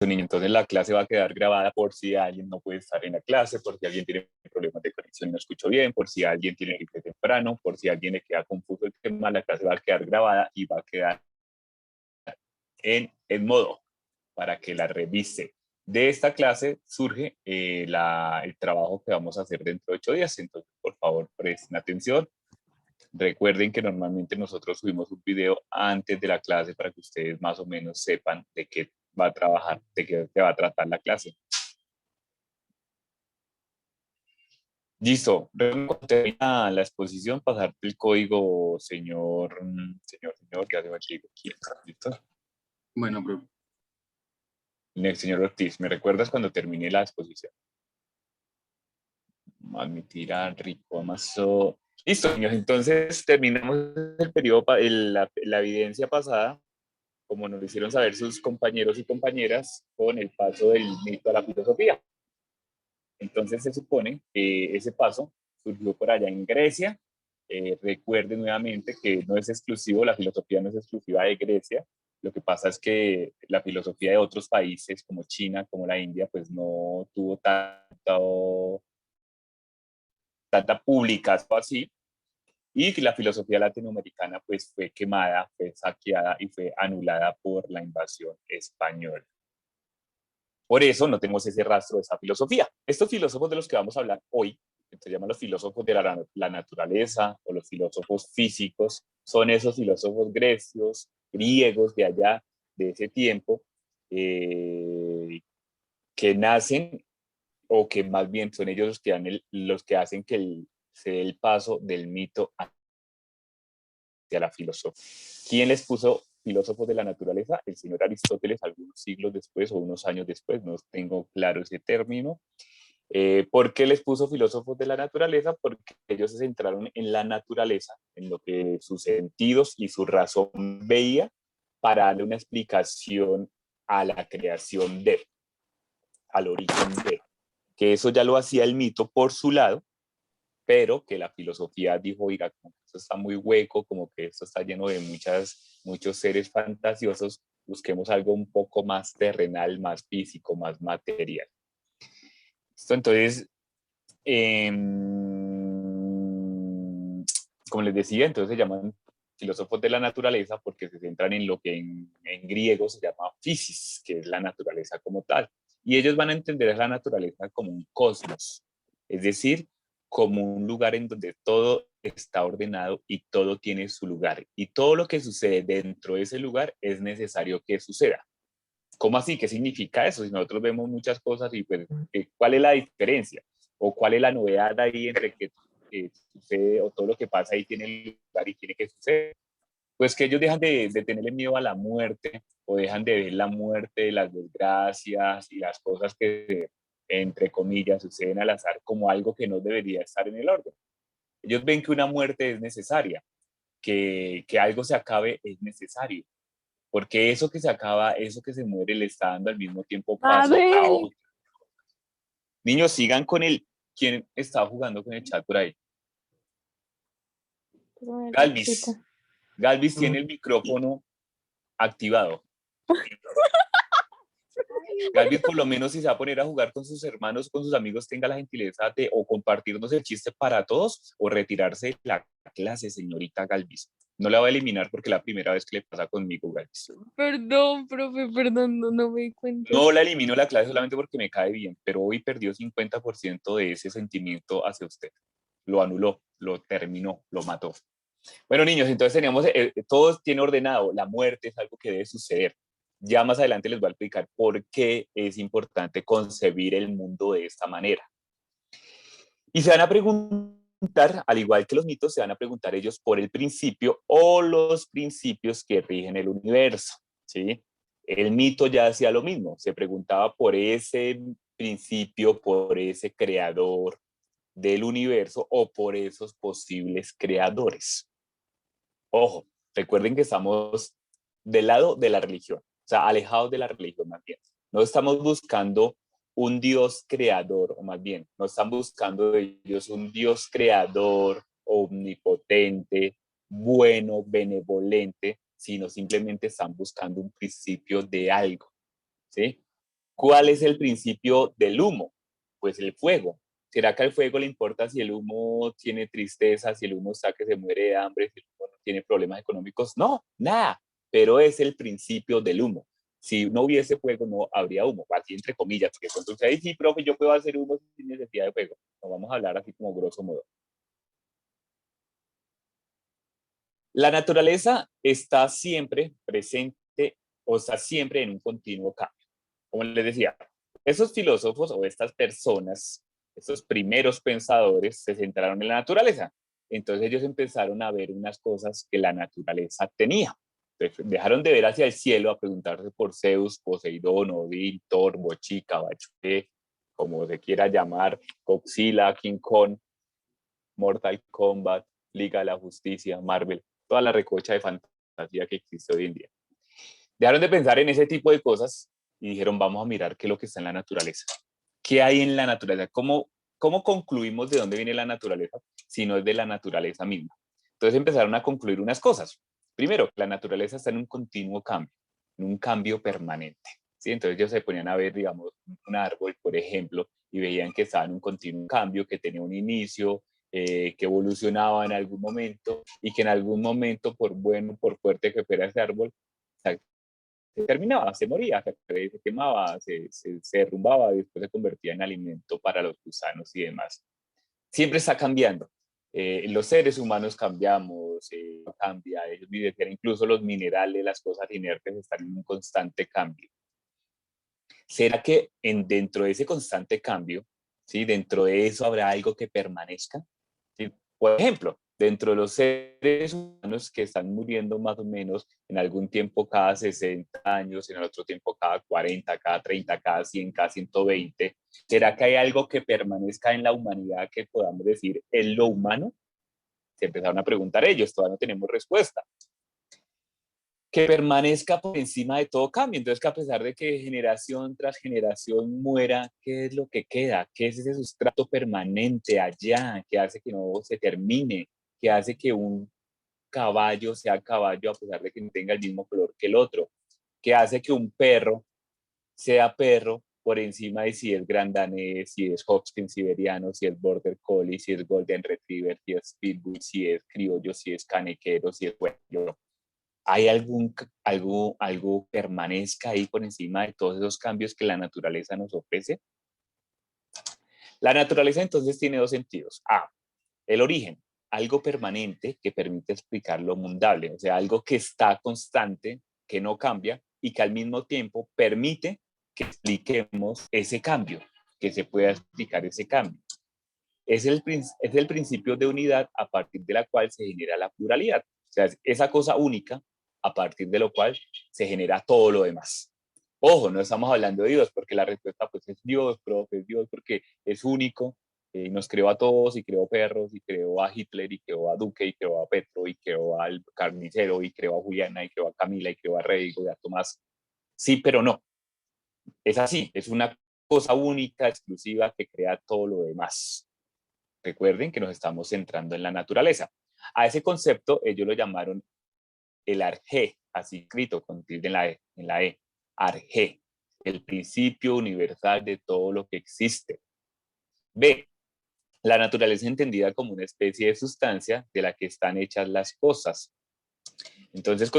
niño. Entonces la clase va a quedar grabada por si alguien no puede estar en la clase, por si alguien tiene problemas de conexión y no escucho bien, por si alguien tiene que ir temprano, por si alguien le queda confuso el tema, la clase va a quedar grabada y va a quedar en modo para que la revise. De esta clase surge el trabajo que vamos a hacer dentro de 8 días, entonces por favor presten atención. Recuerden que normalmente nosotros subimos un video antes de la clase para que ustedes más o menos sepan de qué va a trabajar, de qué va a tratar la clase. Listo. Cuando termina la exposición, pasarte el código, señor, ¿qué hace contigo? ¿Listo? Bueno, profe. Señor Ortiz, ¿me recuerdas cuando termine la exposición? Admitir a Rico Amazo. Listo, niños. Entonces terminamos el periodo, la evidencia pasada, como nos lo hicieron saber sus compañeros y compañeras, con el paso del mito a la filosofía. Entonces se supone que ese paso surgió por allá en Grecia. Recuerden nuevamente que no es exclusivo, la filosofía no es exclusiva de Grecia. Lo que pasa es que la filosofía de otros países como China, como la India, pues no tuvo tanta publicación así, y que la filosofía latinoamericana pues fue quemada, fue saqueada y fue anulada por la invasión española. Por eso no tenemos ese rastro de esa filosofía. Estos filósofos de los que vamos a hablar hoy, que se llaman los filósofos de la naturaleza o los filósofos físicos, son esos filósofos grecios, griegos de allá, de ese tiempo, que nacen o que más bien son ellos los que hacen que se dé el paso del mito hacia la filosofía. ¿Quién les puso filósofos de la naturaleza? El señor Aristóteles, algunos siglos después o unos años después, no tengo claro ese término. ¿Por qué les puso filósofos de la naturaleza? Porque ellos se centraron en la naturaleza, en lo que sus sentidos y su razón veía, para darle una explicación a la creación al origen que eso ya lo hacía el mito por su lado, pero que la filosofía dijo, oiga, como que esto está muy hueco, como que esto está lleno de muchos seres fantasiosos, busquemos algo un poco más terrenal, más físico, más material. Entonces, eh, como les decía, entonces se llaman filósofos de la naturaleza porque se centran en lo que en griego se llama physis, que es la naturaleza como tal. Y ellos van a entender la naturaleza como un cosmos, es decir, como un lugar en donde todo está ordenado y todo tiene su lugar. Y todo lo que sucede dentro de ese lugar es necesario que suceda. ¿Cómo así? ¿Qué significa eso? Si nosotros vemos muchas cosas y pues, ¿cuál es la diferencia? ¿O cuál es la novedad ahí entre que sucede o todo lo que pasa ahí tiene lugar y tiene que suceder? Pues que ellos dejan de tenerle miedo a la muerte o dejan de ver la muerte, las desgracias y las cosas que, entre comillas, suceden al azar como algo que no debería estar en el orden. Ellos ven que una muerte es necesaria, que algo se acabe es necesario, porque eso que se acaba, eso que se muere, le está dando al mismo tiempo A paso a ver. otro. Niños, sigan con ¿quién está jugando con el chat por ahí? Galvis. Galvis tiene el micrófono activado. Galvis, por lo menos si se va a poner a jugar con sus hermanos, con sus amigos, tenga la gentileza de o compartirnos el chiste para todos o retirarse de la clase, señorita Galvis. No la voy a eliminar porque es la primera vez que le pasa conmigo, Galvis. Perdón, profe, perdón, no me di cuenta. No la elimino la clase solamente porque me cae bien, pero hoy perdió 50% de ese sentimiento hacia usted. Lo anuló, lo terminó, lo mató. Bueno, niños, entonces teníamos, todo tiene ordenado, la muerte es algo que debe suceder. Ya más adelante les voy a explicar por qué es importante concebir el mundo de esta manera. Y se van a preguntar, al igual que los mitos, se van a preguntar ellos por el principio o los principios que rigen el universo, ¿sí? El mito ya hacía lo mismo, se preguntaba por ese principio, por ese creador del universo o por esos posibles creadores. Ojo, recuerden que estamos del lado de la religión, o sea, alejados de la religión más bien. No estamos buscando un Dios creador, o más bien, no están buscando de ellos un Dios creador, omnipotente, bueno, benevolente, sino simplemente están buscando un principio de algo, ¿sí? ¿Cuál es el principio del humo? Pues el fuego. ¿Será que al fuego le importa si el humo tiene tristeza, si el humo está que se muere de hambre, si el humo no tiene problemas económicos? No, nada. Pero es el principio del humo. Si no hubiese fuego, no habría humo. Así entre comillas, porque entonces ahí sí, profe, yo puedo hacer humo sin necesidad de fuego. No vamos a hablar así como grosso modo. La naturaleza está siempre presente o está siempre en un continuo cambio. Como les decía, esos filósofos o estas personas, estos primeros pensadores, se centraron en la naturaleza. Entonces ellos empezaron a ver unas cosas que la naturaleza tenía. Entonces, dejaron de ver hacia el cielo a preguntarse por Zeus, Poseidón, Odín, Thor, Bochica, Bachuque, como se quiera llamar, Godzilla, King Kong, Mortal Kombat, Liga de la Justicia, Marvel, toda la recocha de fantasía que existe hoy en día. Dejaron de pensar en ese tipo de cosas y dijeron, vamos a mirar qué es lo que está en la naturaleza. ¿Qué hay en la naturaleza? ¿Cómo concluimos de dónde viene la naturaleza si no es de la naturaleza misma? Entonces empezaron a concluir unas cosas. Primero, la naturaleza está en un continuo cambio, en un cambio permanente. ¿Sí? Entonces ellos se ponían a ver, digamos, un árbol, por ejemplo, y veían que estaba en un continuo cambio, que tenía un inicio, que evolucionaba en algún momento y que en algún momento, por bueno, por fuerte que fuera ese árbol, se terminaba, se moría, se quemaba, se derrumbaba y después se convertía en alimento para los gusanos y demás. Siempre está cambiando. Los seres humanos cambiamos, cambia, ellos decían, incluso los minerales, las cosas inertes están en un constante cambio. ¿Será que dentro de ese constante cambio, ¿sí? Dentro de eso habrá algo que permanezca? ¿Sí? Por ejemplo, dentro de los seres humanos que están muriendo más o menos en algún tiempo cada 60 años, en el otro tiempo cada 40, cada 30, cada 100, cada 120, ¿será que hay algo que permanezca en la humanidad que podamos decir es lo humano? Se empezaron a preguntar ellos, todavía no tenemos respuesta. Que permanezca por encima de todo cambio. Entonces, que a pesar de que generación tras generación muera, ¿qué es lo que queda? ¿Qué es ese sustrato permanente allá que hace que no se termine? ¿Que hace que un caballo sea caballo a pesar de que no tenga el mismo color que el otro? ¿Que hace que un perro sea perro por encima de si es gran danés, si es Husky siberiano, si es border collie, si es golden retriever, si es pitbull, si es criollo, si es canequero, si es bueno? ¿Hay algo permanezca ahí por encima de todos esos cambios que la naturaleza nos ofrece? La naturaleza entonces tiene dos sentidos. A, el origen, algo permanente que permite explicar lo mundable, o sea, algo que está constante, que no cambia y que al mismo tiempo permite que expliquemos ese cambio, que se pueda explicar ese cambio. Es el principio de unidad a partir de la cual se genera la pluralidad. O sea, es esa cosa única a partir de lo cual se genera todo lo demás. Ojo, no estamos hablando de Dios, porque la respuesta pues es Dios, profe, es Dios porque es único, y nos creó a todos, y creó perros, y creó a Hitler, y creó a Duque, y creó a Petro, y creó al carnicero, y creó a Juliana, y creó a Camila, y creó a Rey, y a Tomás. Sí, pero no. Es así, es una cosa única, exclusiva, que crea todo lo demás. Recuerden que nos estamos centrando en la naturaleza. A ese concepto ellos lo llamaron el arjé, así escrito con tilde en la E. Arjé, el principio universal de todo lo que existe. B, la naturaleza entendida como una especie de sustancia de la que están hechas las cosas. Entonces,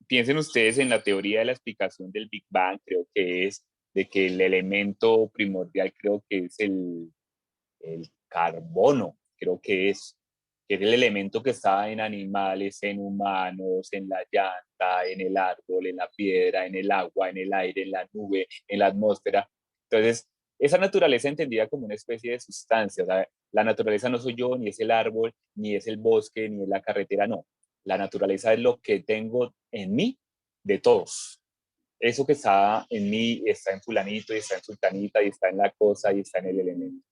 piensen ustedes en la teoría de la explicación del Big Bang, creo que es de que el elemento primordial creo que es el carbono, creo que es el elemento que está en animales, en humanos, en la llanta, en el árbol, en la piedra, en el agua, en el aire, en la nube, en la atmósfera. Entonces, esa naturaleza entendida como una especie de sustancia, o sea, la naturaleza no soy yo, ni es el árbol, ni es el bosque, ni es la carretera, no. La naturaleza es lo que tengo en mí de todos. Eso que está en mí está en fulanito, y está en sultanita, y está en la cosa, y está en el elemento.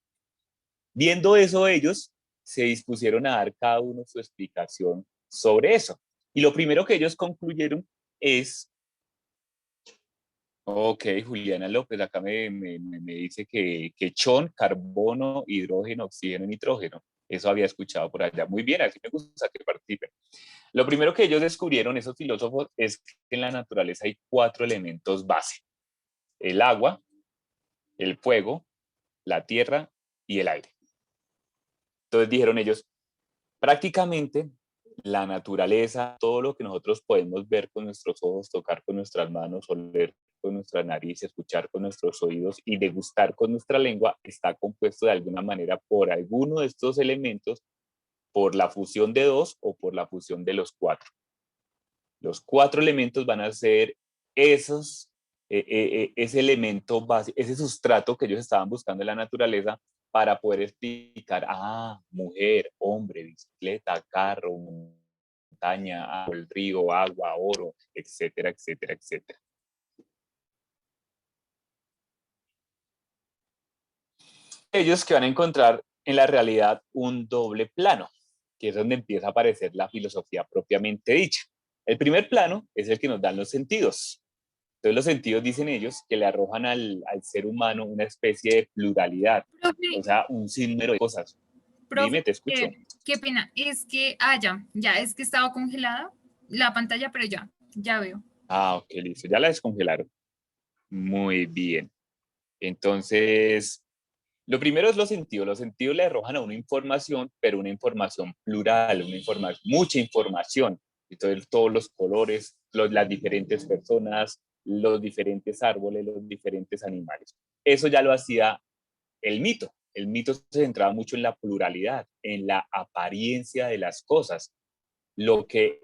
Viendo eso, ellos se dispusieron a dar cada uno su explicación sobre eso. Y lo primero que ellos concluyeron es, ok, Juliana López, acá me dice que chon, carbono, hidrógeno, oxígeno, nitrógeno. Eso había escuchado por allá. Muy bien, así me gusta que participen. Lo primero que ellos descubrieron, esos filósofos, es que en la naturaleza hay 4 elementos base. el agua, el fuego, la tierra y el aire. Entonces dijeron ellos, prácticamente la naturaleza, todo lo que nosotros podemos ver con nuestros ojos, tocar con nuestras manos, oler con nuestra nariz, escuchar con nuestros oídos y degustar con nuestra lengua, está compuesto de alguna manera por alguno de estos elementos, por la fusión de dos o por la fusión de los cuatro. Los cuatro elementos van a ser ese elemento básico, ese sustrato que ellos estaban buscando en la naturaleza para poder explicar, mujer, hombre, bicicleta, carro, montaña, el río, agua, oro, etcétera, etcétera, etcétera. Ellos que van a encontrar en la realidad un doble plano, que es donde empieza a aparecer la filosofía propiamente dicha. El primer plano es el que nos dan los sentidos. Entonces los sentidos, dicen ellos, que le arrojan al ser humano una especie de pluralidad, Profe, o sea, un sinnúmero de cosas. profe, Dime, te escucho. qué pena, es que, ya, es que estaba congelada la pantalla, pero ya veo. Ok, listo, ya la descongelaron. Muy bien. Entonces, lo primero es los sentidos. Los sentidos le arrojan a una información, pero una información plural, mucha información. Entonces, todos los colores, las diferentes personas, los diferentes árboles, los diferentes animales. Eso ya lo hacía el mito. El mito se centraba mucho en la pluralidad, en la apariencia de las cosas. Lo que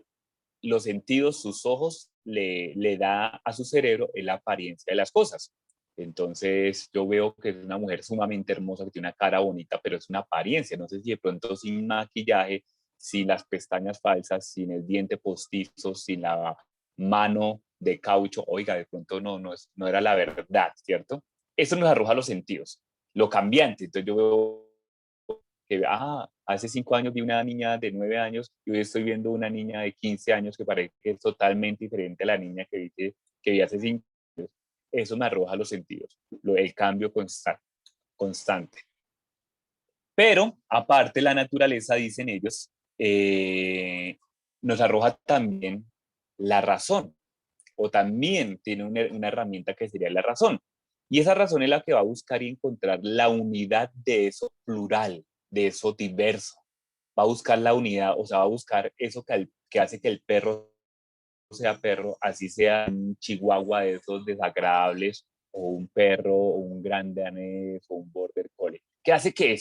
los sentidos, sus ojos, le da a su cerebro es la apariencia de las cosas. Entonces yo veo que es una mujer sumamente hermosa, que tiene una cara bonita, pero es una apariencia. No sé si de pronto sin maquillaje, sin las pestañas falsas, sin el diente postizo, sin la mano de caucho, oiga, de pronto no era la verdad, ¿cierto? Eso nos arroja los sentidos, lo cambiante. Entonces yo veo que, hace 5 años vi una niña de 9 años y hoy estoy viendo una niña de 15 años que parece que es totalmente diferente a la niña que vi hace 5 años. Eso me arroja los sentidos, el cambio constante. Pero aparte la naturaleza, dicen ellos, nos arroja también la razón, o también tiene una herramienta que sería la razón. Y esa razón es la que va a buscar y encontrar la unidad de eso plural, de eso diverso. Va a buscar la unidad, o sea, va a buscar eso que hace que el perro sea perro, así sea un chihuahua de esos desagradables, o un perro, o un gran danés, o un border collie. ¿Qué hace que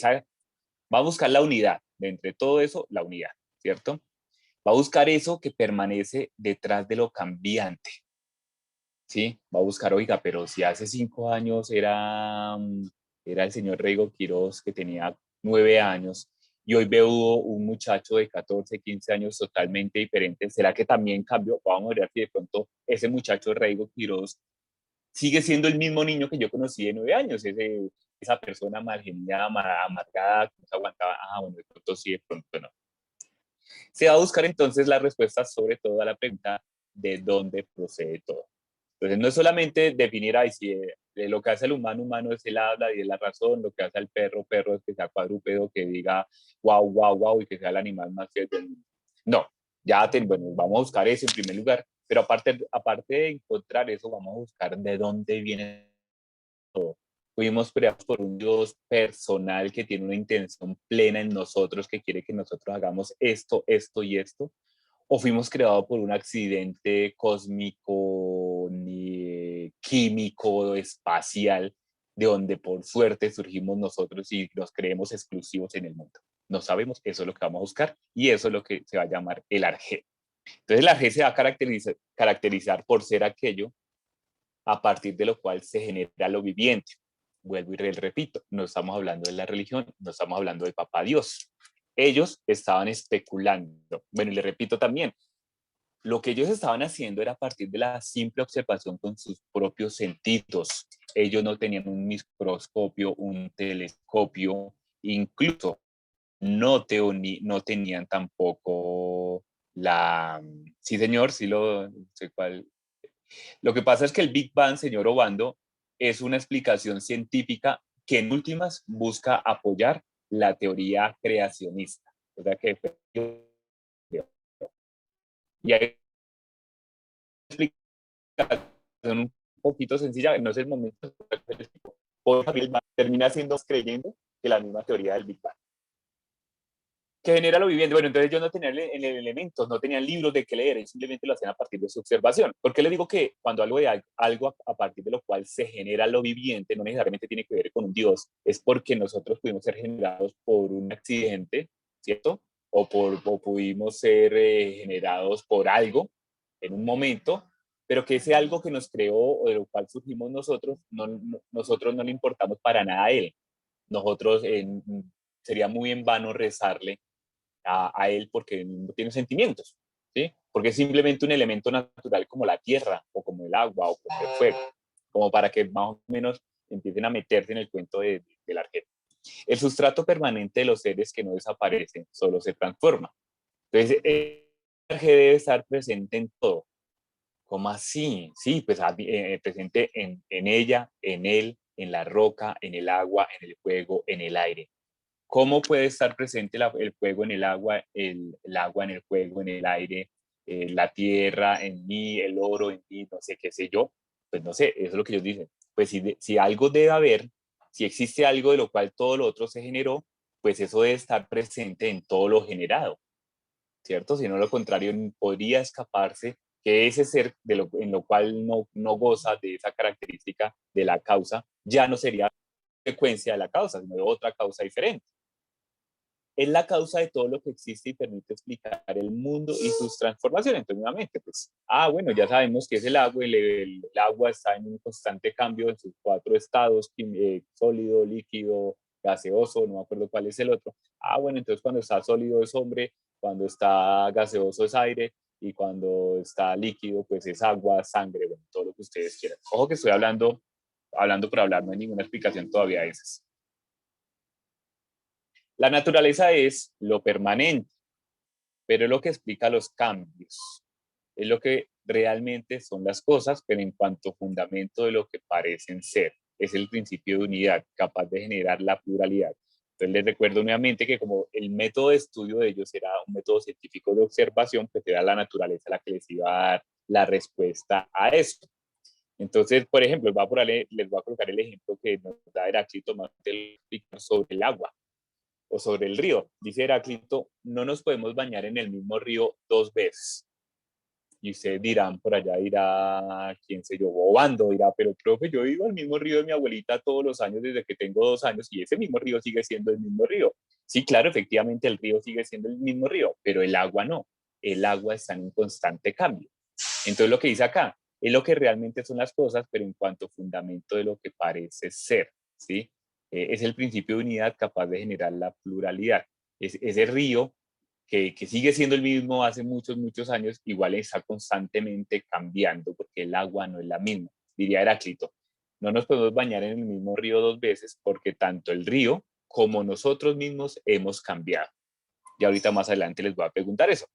va a buscar la unidad, de entre todo eso, la unidad, ¿cierto? Va a buscar eso que permanece detrás de lo cambiante, ¿sí? Va a buscar, oiga, pero si hace 5 años era el señor Reigo Quiroz que tenía 9 años y hoy veo un muchacho de 14, 15 años totalmente diferente, ¿será que también cambió? Vamos a ver si de pronto ese muchacho Reigo Quiroz sigue siendo el mismo niño que yo conocí de 9 años, esa persona mal geniada, amargada, que no se aguantaba. Bueno, de pronto sí, de pronto no. Se va a buscar entonces la respuesta sobre todo a la pregunta de dónde procede todo. Entonces no es solamente definir, si lo que hace el humano, humano es el habla y es la razón, lo que hace el perro, perro es que sea cuadrúpedo, que diga wow, wow, wow y que sea el animal más fiel del mundo. No, bueno, vamos a buscar eso en primer lugar, pero aparte de encontrar eso, vamos a buscar de dónde viene todo. Fuimos creados por un Dios personal que tiene una intención plena en nosotros, que quiere que nosotros hagamos esto, esto y esto, o fuimos creados por un accidente cósmico, ni químico, espacial, de donde por suerte surgimos nosotros y nos creemos exclusivos en el mundo. No sabemos, eso es lo que vamos a buscar y eso es lo que se va a llamar el arjé. Entonces el arjé se va a caracterizar por ser aquello a partir de lo cual se genera lo viviente. Vuelvo y repito, no estamos hablando de la religión, no estamos hablando de papá Dios. Ellos estaban especulando. Bueno, y le repito también, lo que ellos estaban haciendo era a partir de la simple observación con sus propios sentidos. Ellos no tenían un microscopio, un telescopio, incluso no tenían tampoco sí señor, sí lo sé cuál. Lo que pasa es que el Big Bang, señor Obando, es una explicación científica que en últimas busca apoyar la teoría creacionista. O sea que y hay una explicación un poquito sencilla, no es el momento, termina siendo creyendo que la misma teoría del Big Bang. Que genera lo viviente. Bueno, entonces yo no tenía elementos, no tenían libros de qué leer, simplemente lo hacían a partir de su observación. ¿Por qué les digo que cuando algo de algo a partir de lo cual se genera lo viviente no necesariamente tiene que ver con un Dios? Es porque nosotros pudimos ser generados por un accidente, ¿cierto? O pudimos ser generados por algo en un momento, pero que ese algo que nos creó o de lo cual surgimos nosotros, nosotros no le importamos para nada a él. Nosotros sería muy en vano rezarle a él porque no tiene sentimientos, ¿sí? Porque es simplemente un elemento natural como la tierra o como el agua o como el fuego, como para que más o menos empiecen a meterse en el cuento del arquero. El sustrato permanente de los seres que no desaparecen, solo se transforma. Entonces, el energía debe estar presente en todo. ¿Cómo así? Sí, pues presente en ella, en él, en la roca, en el agua, en el fuego, en el aire. ¿Cómo puede estar presente el fuego en el agua, el agua en el fuego, en el aire, la tierra en mí, el oro en mí, no sé qué sé yo? Pues no sé, eso es lo que ellos dicen. Pues si algo debe haber, si existe algo de lo cual todo lo otro se generó, pues eso debe estar presente en todo lo generado, ¿cierto? Si no, lo contrario, podría escaparse que ese ser en lo cual no goza de esa característica de la causa, ya no sería consecuencia de la causa, sino de otra causa diferente. Es la causa de todo lo que existe y permite explicar el mundo y sus transformaciones. Entonces, nuevamente, pues, bueno, ya sabemos que es el agua, el agua está en un constante cambio en sus 4 estados, sólido, líquido, gaseoso, no me acuerdo cuál es el otro. Bueno, entonces cuando está sólido es hombre, cuando está gaseoso es aire, y cuando está líquido, pues es agua, sangre, bueno, todo lo que ustedes quieran. Ojo que estoy hablando por hablar, no hay ninguna explicación todavía de esas. La naturaleza es lo permanente, pero es lo que explica los cambios. Es lo que realmente son las cosas, pero en cuanto a fundamento de lo que parecen ser. Es el principio de unidad, capaz de generar la pluralidad. Entonces les recuerdo nuevamente que como el método de estudio de ellos era un método científico de observación, pues era la naturaleza la que les iba a dar la respuesta a esto. Entonces, por ejemplo, les voy a colocar el ejemplo que nos da Heráclito sobre el agua o sobre el río. Dice Heráclito, no nos podemos bañar en el mismo río 2 veces. Y ustedes dirán, por allá dirá, quién sé yo, bobando, dirá, pero profe, yo vivo al mismo río de mi abuelita todos los años desde que tengo 2 años y ese mismo río sigue siendo el mismo río. Sí, claro, efectivamente el río sigue siendo el mismo río, pero el agua no. El agua está en un constante cambio. Entonces lo que dice acá es lo que realmente son las cosas, pero en cuanto a fundamento de lo que parece ser, ¿sí? Es el principio de unidad capaz de generar la pluralidad. Ese río que sigue siendo el mismo hace muchos, muchos años, igual está constantemente cambiando, porque el agua no es la misma. Diría Heráclito, no nos podemos bañar en el mismo río 2 veces, porque tanto el río como nosotros mismos hemos cambiado. Y ahorita más adelante les voy a preguntar eso.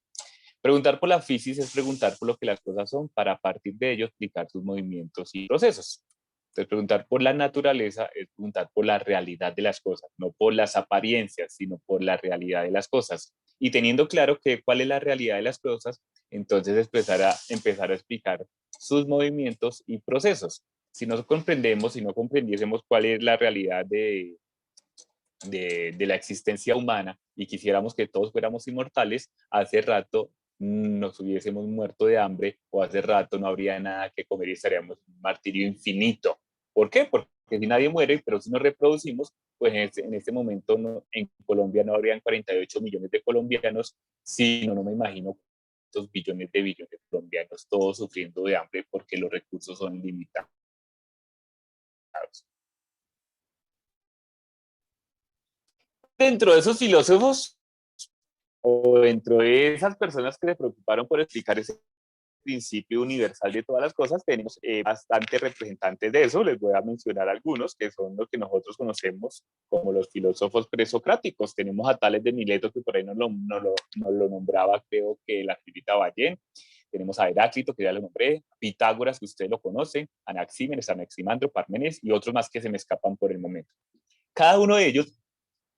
Preguntar por la física es preguntar por lo que las cosas son para a partir de ello explicar sus movimientos y procesos. Entonces, preguntar por la naturaleza es preguntar por la realidad de las cosas, no por las apariencias, sino por la realidad de las cosas. Y teniendo claro cuál es la realidad de las cosas, entonces empezar a explicar sus movimientos y procesos. Si no comprendemos, si no comprendiésemos cuál es la realidad de la existencia humana y quisiéramos que todos fuéramos inmortales, hace rato nos hubiésemos muerto de hambre o hace rato no habría nada que comer y estaríamos en un martirio infinito. ¿Por qué? Porque si nadie muere, pero si nos reproducimos, pues en este momento en Colombia no habrían 48 millones de colombianos, sino no me imagino cuántos billones de colombianos, todos sufriendo de hambre porque los recursos son limitados. Dentro de esos filósofos o dentro de esas personas que se preocuparon por explicar ese principio universal de todas las cosas, tenemos bastantes representantes de eso. Les voy a mencionar algunos que son los que nosotros conocemos como los filósofos presocráticos. Tenemos a Tales de Mileto, que por ahí nos lo nombraba, creo que la escribita Ballén. Tenemos a Heráclito, que ya lo nombré, Pitágoras, que ustedes lo conocen, Anaxímenes, Anaximandro, Parménides y otros más que se me escapan por el momento. Cada uno de ellos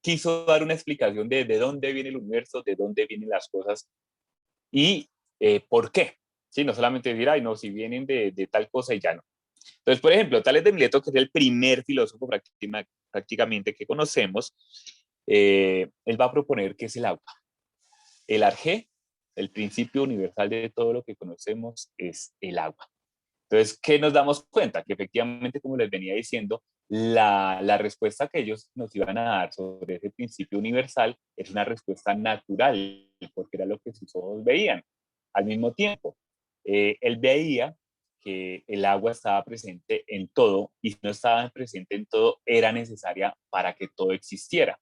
quiso dar una explicación de dónde viene el universo, de dónde vienen las cosas y por qué. Sí, no solamente decir, ay, no, si vienen de tal cosa y ya no. Entonces, por ejemplo, Tales de Mileto, que es el primer filósofo prácticamente que conocemos, él va a proponer que es el agua. El arjé, el principio universal de todo lo que conocemos, es el agua. Entonces, ¿qué nos damos cuenta? Que efectivamente, como les venía diciendo, la respuesta que ellos nos iban a dar sobre ese principio universal es una respuesta natural, porque era lo que sus ojos veían. Al mismo tiempo, él veía que el agua estaba presente en todo, y si no estaba presente en todo, era necesaria para que todo existiera.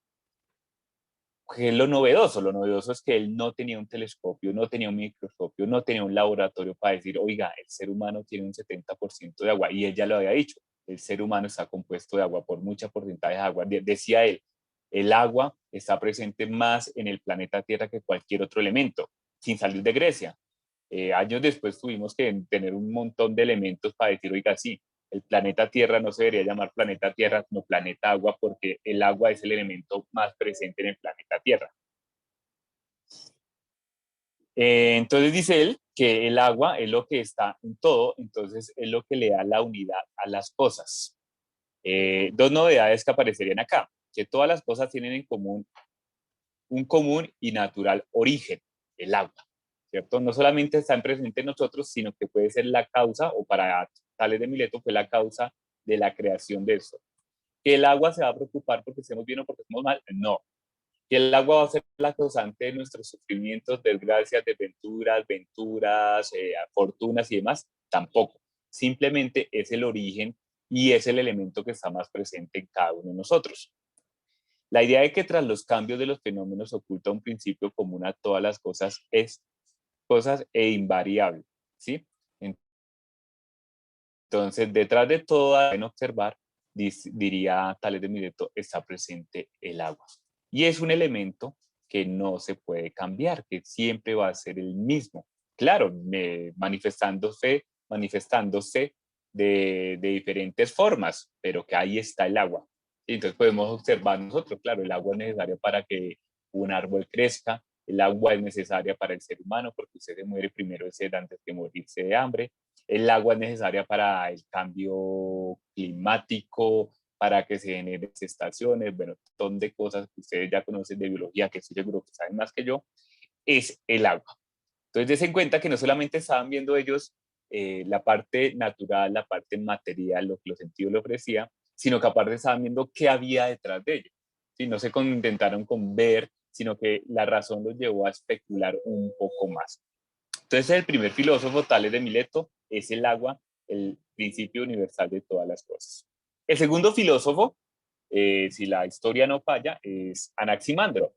¿Qué es lo novedoso? Lo novedoso es que él no tenía un telescopio, no tenía un microscopio, no tenía un laboratorio para decir, oiga, el ser humano tiene un 70% de agua, y él ya lo había dicho, el ser humano está compuesto de agua, por mucha porcentaje de agua. Decía él, el agua está presente más en el planeta Tierra que cualquier otro elemento, sin salir de Grecia. Años después tuvimos que tener un montón de elementos para decir, oiga, sí, el planeta Tierra no se debería llamar planeta Tierra, sino planeta agua, porque el agua es el elemento más presente en el planeta Tierra. Entonces dice él que el agua es lo que está en todo, entonces es lo que le da la unidad a las cosas. Dos novedades que aparecerían acá, que todas las cosas tienen en común un común y natural origen, el agua, ¿cierto? No solamente está presente en nosotros, sino que puede ser la causa, o para Tales de Mileto fue la causa de la creación de eso. ¿Que el agua se va a preocupar porque estemos bien o porque estemos mal? No. ¿Que el agua va a ser la causante de nuestros sufrimientos, desgracias, desventuras, venturas, fortunas y demás? Tampoco. Simplemente es el origen y es el elemento que está más presente en cada uno de nosotros. La idea de que tras los cambios de los fenómenos oculta un principio común a todas las cosas es cosas e invariable, ¿sí? Entonces, detrás de todo, en observar, diría Tales de Mileto, está presente el agua. Y es un elemento que no se puede cambiar, que siempre va a ser el mismo. Claro, manifestándose de diferentes formas, pero que ahí está el agua. Y entonces podemos observar nosotros, claro, el agua es necesario para que un árbol crezca, el agua es necesaria para el ser humano, porque usted se muere primero de sed antes que morirse de hambre. El agua es necesaria para el cambio climático, para que se generen estaciones, bueno, un montón de cosas que ustedes ya conocen de biología, que estoy seguro que saben más que yo, es el agua. Entonces, des en cuenta que no solamente estaban viendo ellos la parte natural, la parte material, lo que los sentidos le ofrecía, sino que aparte estaban viendo qué había detrás de ello. ¿Sí? No se contentaron con ver, sino que la razón los llevó a especular un poco más. Entonces, el primer filósofo, Tales de Mileto, es el agua, el principio universal de todas las cosas. El segundo filósofo, si la historia no falla, es Anaximandro.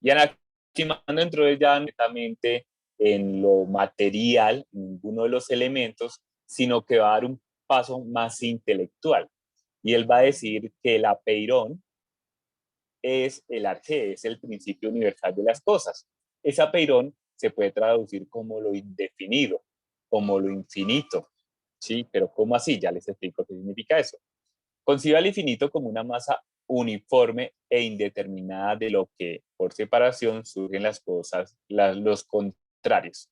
Y Anaximandro entró ya netamente en lo material, ninguno de los elementos, sino que va a dar un paso más intelectual. Y él va a decir que el apeirón es el arjé, es el principio universal de las cosas. Ese apeirón se puede traducir como lo indefinido, como lo infinito, ¿sí? Pero ¿cómo así? Ya les explico qué significa eso. Concibe al infinito como una masa uniforme e indeterminada de lo que por separación surgen las cosas, los contrarios.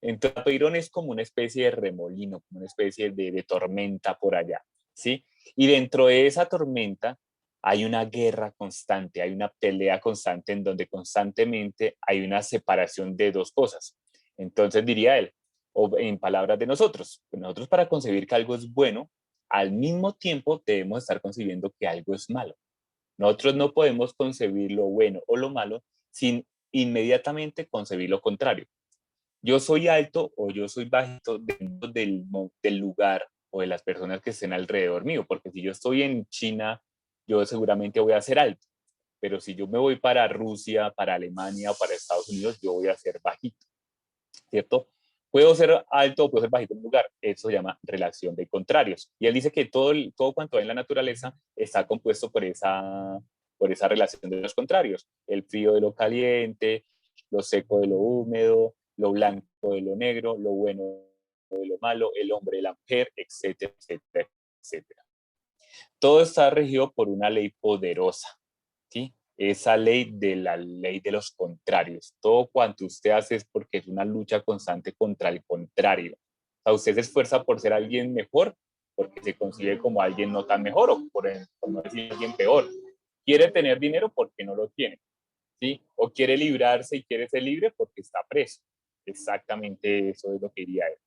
Entonces, Peirón es como una especie de remolino, como una especie de tormenta por allá, ¿sí? Y dentro de esa tormenta hay una guerra constante, hay una pelea constante en donde constantemente hay una separación de dos cosas. Entonces diría él, o en palabras de nosotros, nosotros para concebir que algo es bueno, al mismo tiempo debemos estar concibiendo que algo es malo. Nosotros no podemos concebir lo bueno o lo malo sin inmediatamente concebir lo contrario. Yo soy alto o yo soy bajito del lugar o de las personas que estén alrededor mío, porque si yo estoy en China, yo seguramente voy a ser alto, pero si yo me voy para Rusia, para Alemania o para Estados Unidos, yo voy a ser bajito, ¿cierto? Puedo ser alto o puedo ser bajito en un lugar, eso se llama relación de contrarios. Y él dice que todo cuanto hay en la naturaleza está compuesto por esa relación de los contrarios, el frío de lo caliente, lo seco de lo húmedo, lo blanco de lo negro, lo bueno de lo malo, el hombre de la mujer, etcétera, etcétera, etcétera. Todo está regido por una ley poderosa, ¿sí? Esa ley de la ley de los contrarios. Todo cuanto usted hace es porque es una lucha constante contra el contrario. O sea, usted se esfuerza por ser alguien mejor, porque se consigue como alguien no tan mejor o por no decir alguien peor. Quiere tener dinero porque no lo tiene, ¿sí? O quiere librarse y quiere ser libre porque está preso. Exactamente eso es lo que diría él.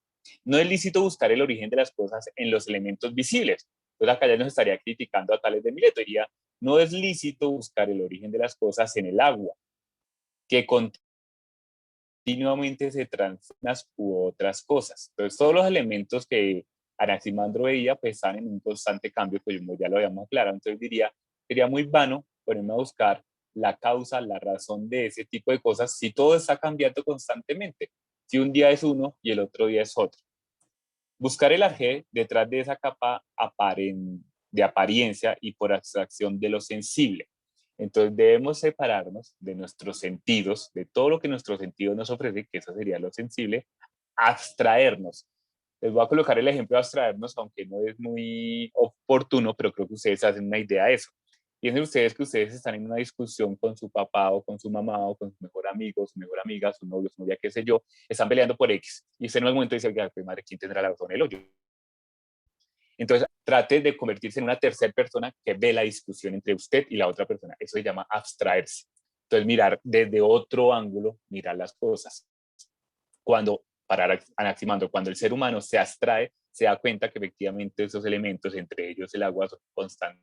No es lícito buscar el origen de las cosas en los elementos visibles. Entonces acá ya nos estaría criticando a Tales de Mileto. Diría, no es lícito buscar el origen de las cosas en el agua, que continuamente se transforman u otras cosas. Entonces todos los elementos que Anaximandro veía pues están en un constante cambio, pues ya lo habíamos aclarado. Entonces diría, sería muy vano ponerme a buscar la causa, la razón de ese tipo de cosas si todo está cambiando constantemente. Si un día es uno y el otro día es otro. Buscar el arjé detrás de esa capa de apariencia y por abstracción de lo sensible. Entonces debemos separarnos de nuestros sentidos, de todo lo que nuestros sentidos nos ofrecen, que eso sería lo sensible, abstraernos. Les voy a colocar el ejemplo de abstraernos, aunque no es muy oportuno, pero creo que ustedes hacen una idea de eso. Piensen ustedes que ustedes están en una discusión con su papá o con su mamá o con su mejor amigo, su mejor amiga, su novio, su novia, qué sé yo, están peleando por X. Y usted en el momento dice, oiga, pues madre, ¿quién tendrá la razón, él o yo? Entonces, trate de convertirse en una tercera persona que ve la discusión entre usted y la otra persona. Eso se llama abstraerse. Entonces, mirar desde otro ángulo, mirar las cosas. Para Anaximandro, cuando el ser humano se abstrae, se da cuenta que efectivamente esos elementos, entre ellos el agua, son constante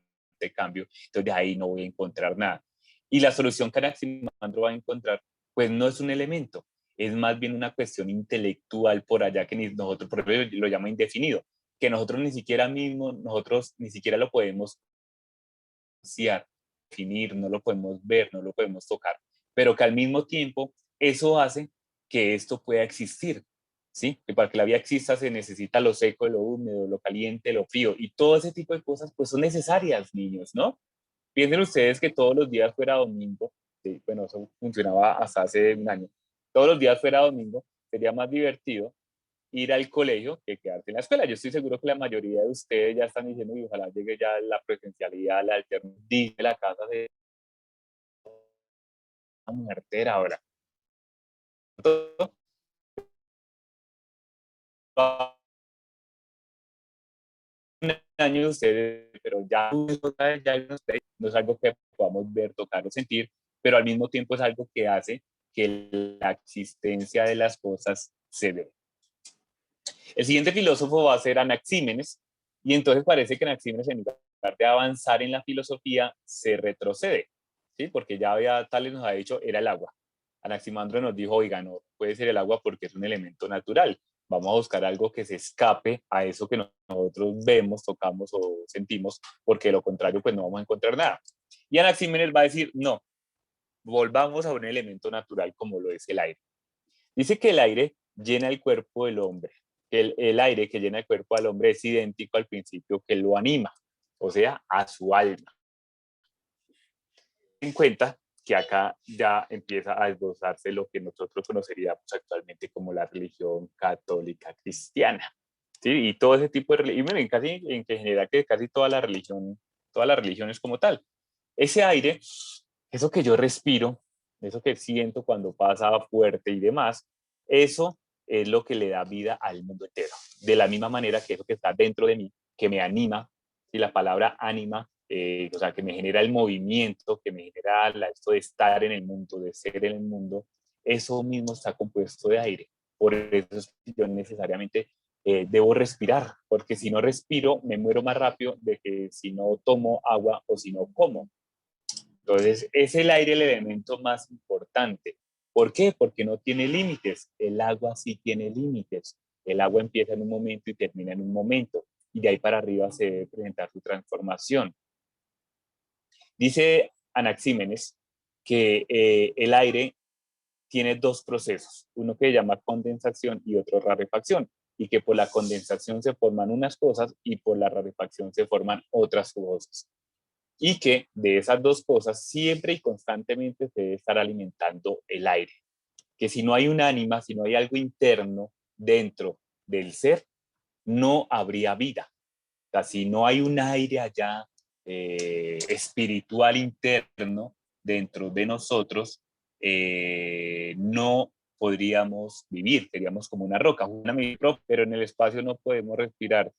cambio. Entonces, de ahí no voy a encontrar nada. Y la solución que Anaximandro va a encontrar, pues no es un elemento, es más bien una cuestión intelectual por allá que nosotros, por ejemplo, lo llama indefinido, que nosotros nosotros ni siquiera lo podemos definir, no lo podemos ver, no lo podemos tocar, pero que al mismo tiempo eso hace que esto pueda existir, ¿sí? Que para que la vida exista se necesita lo seco, lo húmedo, lo caliente, lo frío, y todo ese tipo de cosas pues son necesarias, niños, ¿no? Piensen ustedes que todos los días fuera domingo, ¿sí? Bueno, eso funcionaba hasta hace un año, todos los días fuera domingo, sería más divertido ir al colegio que quedarse en la escuela. Yo estoy seguro que la mayoría de ustedes ya están diciendo y ojalá llegue ya la presencialidad, la alternativa de la casa de una mujertera ahora. Un año de ustedes, pero ya no es algo que podamos ver, tocar o sentir, pero al mismo tiempo es algo que hace que la existencia de las cosas se dé. El siguiente filósofo va a ser Anaxímenes, y entonces parece que Anaxímenes, en lugar de avanzar en la filosofía, se retrocede, ¿sí? Porque ya Tales nos ha dicho, era el agua. Anaximandro nos dijo, oiga, no puede ser el agua porque es un elemento natural. Vamos a buscar algo que se escape a eso que nosotros vemos, tocamos o sentimos, porque de lo contrario, pues no vamos a encontrar nada. Y Anaxímenes va a decir, no, volvamos a un elemento natural como lo es el aire. Dice que el aire llena el cuerpo del hombre. El aire que llena el cuerpo al hombre es idéntico al principio que lo anima, o sea, a su alma. En cuenta que acá ya empieza a esbozarse lo que nosotros conoceríamos actualmente como la religión católica cristiana. ¿Sí? Y todo ese tipo de religión, y casi en general que casi toda la religión, todas las religiones como tal. Ese aire, eso que yo respiro, eso que siento cuando pasa fuerte y demás, eso es lo que le da vida al mundo entero. De la misma manera que eso que está dentro de mí, que me anima, y la palabra anima, o sea, que me genera el movimiento, que me genera esto de estar en el mundo, de ser en el mundo, eso mismo está compuesto de aire. Por eso yo necesariamente debo respirar, porque si no respiro, me muero más rápido de que si no tomo agua o si no como. Entonces, es el aire el elemento más importante. ¿Por qué? Porque no tiene límites. El agua sí tiene límites. El agua empieza en un momento y termina en un momento. Y de ahí para arriba se debe presentar su transformación. Dice Anaxímenes que el aire tiene dos procesos, uno que se llama condensación y otro rarefacción, y que por la condensación se forman unas cosas y por la rarefacción se forman otras cosas. Y que de esas dos cosas siempre y constantemente se debe estar alimentando el aire. Que si no hay un ánima, si no hay algo interno dentro del ser, no habría vida. O sea, si no hay un aire allá espiritual interno dentro de nosotros, no podríamos vivir, seríamos como una roca, pero en el espacio no podemos respirar.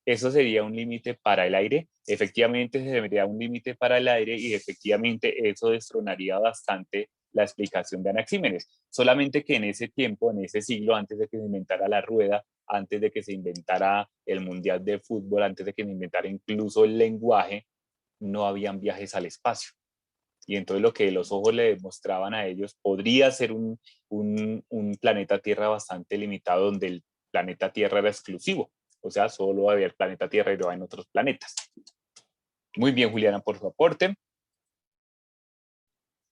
eso sería un límite para el aire. Efectivamente, se debería un límite para el aire y efectivamente eso destronaría bastante la explicación de Anaxímenes. Solamente que en ese tiempo, en ese siglo, antes de que se inventara la rueda, antes de que se inventara el Mundial de Fútbol, antes de que se inventara incluso el lenguaje, no habían viajes al espacio. Y entonces lo que los ojos le demostraban a ellos podría ser un planeta Tierra bastante limitado, donde el planeta Tierra era exclusivo. O sea, solo había el planeta Tierra y no en otros planetas. Muy bien, Juliana, por su aporte.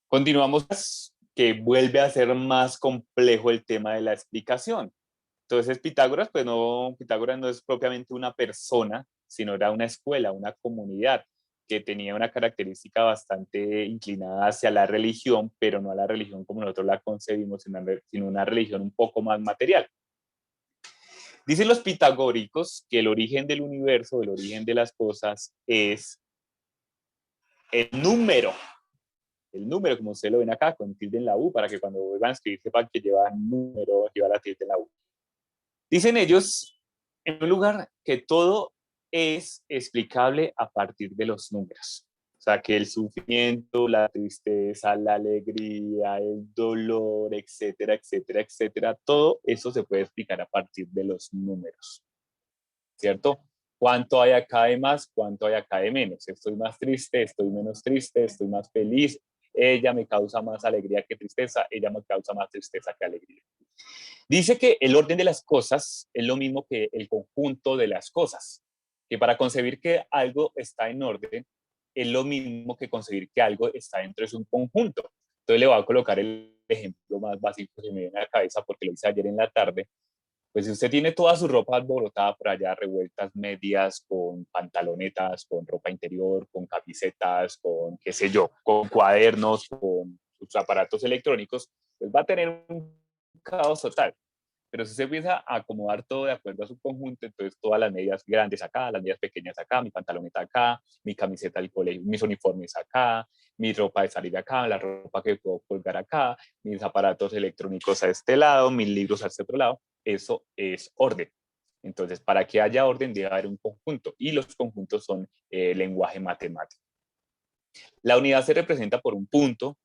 Continuamos, que vuelve a ser más complejo el tema de la explicación. Entonces, Pitágoras, pues no, Pitágoras no es propiamente una persona, sino era una escuela, una comunidad que tenía una característica bastante inclinada hacia la religión, pero no a la religión como nosotros la concebimos, sino una religión un poco más material. Dicen los pitagóricos que el origen del universo, el origen de las cosas, es el número, como ustedes lo ven acá, con tilde en la U, para que cuando vuelvan a escribir sepan que lleva número, lleva la tilde en la U. Dicen ellos, en un lugar, que todo es explicable a partir de los números. O sea, que el sufrimiento, la tristeza, la alegría, el dolor, etcétera, etcétera, etcétera, todo eso se puede explicar a partir de los números, ¿cierto? ¿Cuánto hay acá de más? ¿Cuánto hay acá de menos? Estoy más triste, estoy menos triste, estoy más feliz, ella me causa más alegría que tristeza, ella me causa más tristeza que alegría. Dice que el orden de las cosas es lo mismo que el conjunto de las cosas, que para concebir que algo está en orden es lo mismo que concebir que algo está dentro de un conjunto. Entonces le voy a colocar el ejemplo más básico que me viene a la cabeza porque lo hice ayer en la tarde. Pues si usted tiene toda su ropa alborotada por allá, revueltas, medias, con pantalonetas, con ropa interior, con camisetas, con qué sé yo, con cuadernos, con sus aparatos electrónicos, pues va a tener un caos total. Pero si usted empieza a acomodar todo de acuerdo a su conjunto, entonces todas las medidas grandes acá, las medidas pequeñas acá, mi pantaloneta acá, mi camiseta del colegio, mis uniformes acá, mi ropa de salir acá, la ropa que puedo colgar acá, mis aparatos electrónicos a este lado, mis libros a este otro lado, eso es orden. Entonces, para que haya orden debe haber un conjunto y los conjuntos son lenguaje matemático. La unidad se representa por un punto,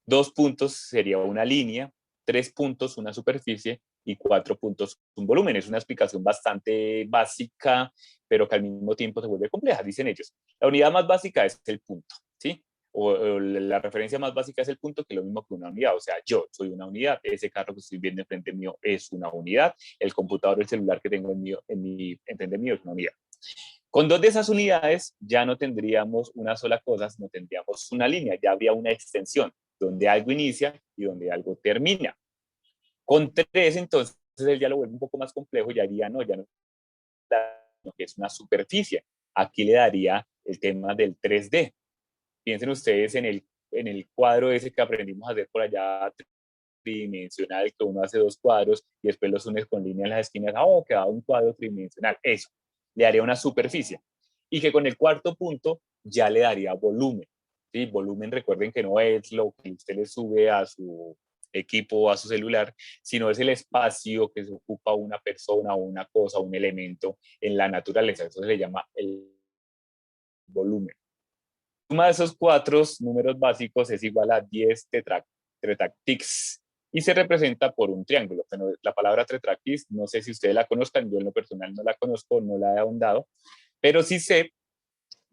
2 puntos sería una línea, 3 puntos una superficie y 4 puntos un volumen. Es una explicación bastante básica, pero que al mismo tiempo se vuelve compleja, dicen ellos. La unidad más básica es el punto, ¿sí? O la referencia más básica es el punto, que es lo mismo que una unidad. O sea, yo soy una unidad, ese carro que estoy viendo enfrente mío es una unidad, el computador, el celular que tengo enfrente mío es una unidad. Con 2 de esas unidades ya no tendríamos una sola cosa, sino tendríamos una línea, ya habría una extensión, donde algo inicia y donde algo termina. Con 3, entonces, él ya lo vuelve un poco más complejo, ya diría, no, que es una superficie. Aquí le daría el tema del 3D. Piensen ustedes en el cuadro ese que aprendimos a hacer por allá, tridimensional, que uno hace 2 cuadros y después los unes con líneas en las esquinas, queda un cuadro tridimensional. Eso le daría una superficie. Y que con el cuarto punto ya le daría volumen. ¿Sí? Volumen, recuerden que no es lo que usted le sube a su equipo o a su celular, sino es el espacio que se ocupa una persona o una cosa, un elemento en la naturaleza. Eso se le llama el volumen. La suma de esos 4 números básicos es igual a 10 tetractics y se representa por un triángulo. Bueno, la palabra tetractis, no sé si ustedes la conozcan, yo en lo personal no la conozco, no la he ahondado, pero sí sé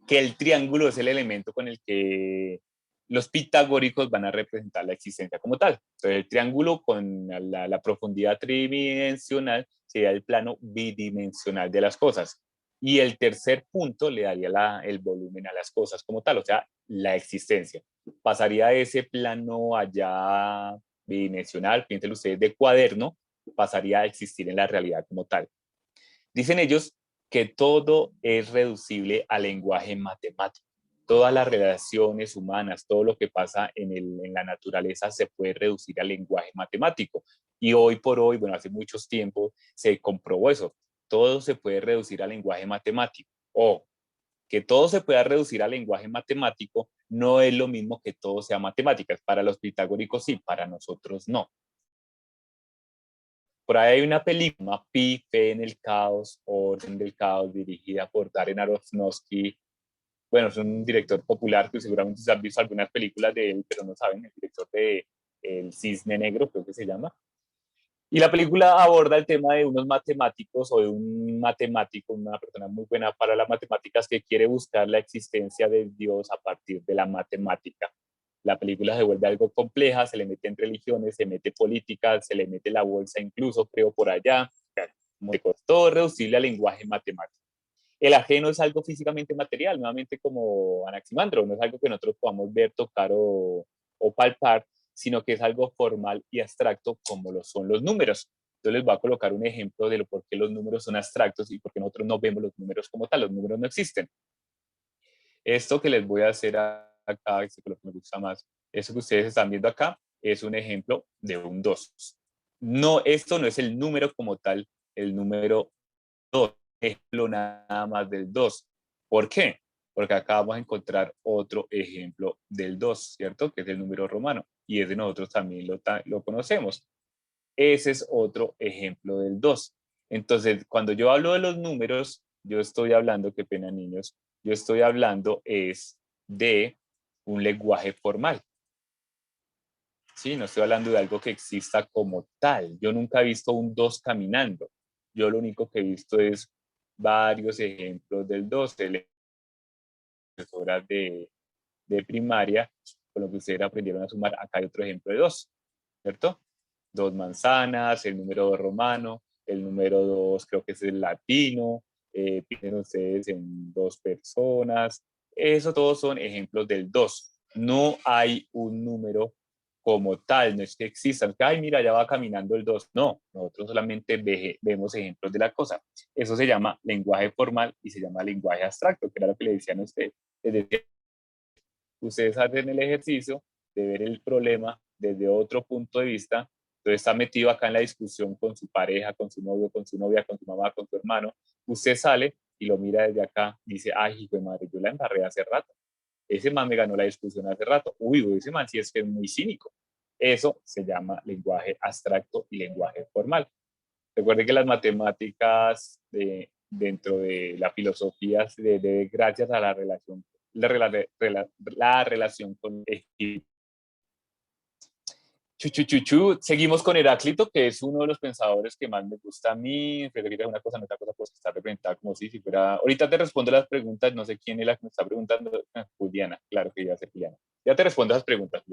que el triángulo es el elemento con el que los pitagóricos van a representar la existencia como tal. Entonces, el triángulo con la profundidad tridimensional sería el plano bidimensional de las cosas. Y el tercer punto le daría el volumen a las cosas como tal, o sea, la existencia. Pasaría de ese plano allá bidimensional, piensen ustedes, de cuaderno, pasaría a existir en la realidad como tal. Dicen ellos que todo es reducible al lenguaje matemático. Todas las relaciones humanas, todo lo que pasa en la naturaleza se puede reducir al lenguaje matemático. Y hoy por hoy, bueno, hace muchos tiempos se comprobó eso. Todo se puede reducir al lenguaje matemático. O que todo se pueda reducir al lenguaje matemático no es lo mismo que todo sea matemáticas. Para los pitagóricos sí, para nosotros no. Por ahí hay una película, Pi, Fe en el Caos, Orden del Caos, dirigida por Darren Aronofsky. Bueno, es un director popular que seguramente se han visto algunas películas de él, pero no saben, el director de El Cisne Negro, creo que se llama. Y la película aborda el tema de unos matemáticos o de un matemático, una persona muy buena para las matemáticas que quiere buscar la existencia de Dios a partir de la matemática. La película se vuelve algo compleja, se le mete en religiones, se mete política, se le mete la bolsa incluso, creo, por allá. Me costó reducirle al lenguaje matemático. El ajeno es algo físicamente material, nuevamente como Anaximandro, no es algo que nosotros podamos ver, tocar o palpar, sino que es algo formal y abstracto como lo son los números. Entonces les voy a colocar un ejemplo de por qué los números son abstractos y por qué nosotros no vemos los números como tal, los números no existen. Esto que les voy a hacer acá, es lo que me gusta más, eso que ustedes están viendo acá, es un ejemplo de un 2. No, esto no es el número como tal, el número 2, ejemplo nada más del 2. ¿Por qué? Porque acá vamos a encontrar otro ejemplo del 2, ¿cierto? Que es el número romano. Y ese nosotros también lo conocemos. Ese es otro ejemplo del 2. Entonces, cuando yo hablo de los números, yo estoy hablando, qué pena niños, yo estoy hablando es de un lenguaje formal. ¿Sí? No estoy hablando de algo que exista como tal. Yo nunca he visto un 2 caminando. Yo lo único que he visto es varios ejemplos del 2, de horas de primaria, con lo que ustedes aprendieron a sumar. Acá hay otro ejemplo de 2, ¿cierto? 2 manzanas, el número 2 romano, el número 2 creo que es el latino, piensen ustedes en 2 personas. Eso todos son ejemplos del 2. No hay un número como tal, no es que existan, que, ay, mira, ya va caminando el 2. No, nosotros solamente vemos ejemplos de la cosa. Eso se llama lenguaje formal y se llama lenguaje abstracto, que era lo que le decían a ustedes. Es decir, ustedes hacen el ejercicio de ver el problema desde otro punto de vista. Entonces está metido acá en la discusión con su pareja, con su novio, con su novia, con su mamá, con su hermano. Usted sale y lo mira desde acá, dice, ay, hijo de madre, yo la embarré hace rato. Ese man me ganó la discusión hace rato. Uy, ese man sí es que es muy cínico. Eso se llama lenguaje abstracto y lenguaje formal. Recuerden que las matemáticas dentro de la filosofía se debe gracias a la relación, la relación con el Chuchuchuchu. Seguimos con Heráclito, que es uno de los pensadores que más me gusta a mí. Pero que una cosa, no otra cosa, pues está representada como si fuera. Ahorita te respondo las preguntas, no sé quién es la que me está preguntando. Juliana, claro que ya sé Juliana. Ya te respondo las preguntas,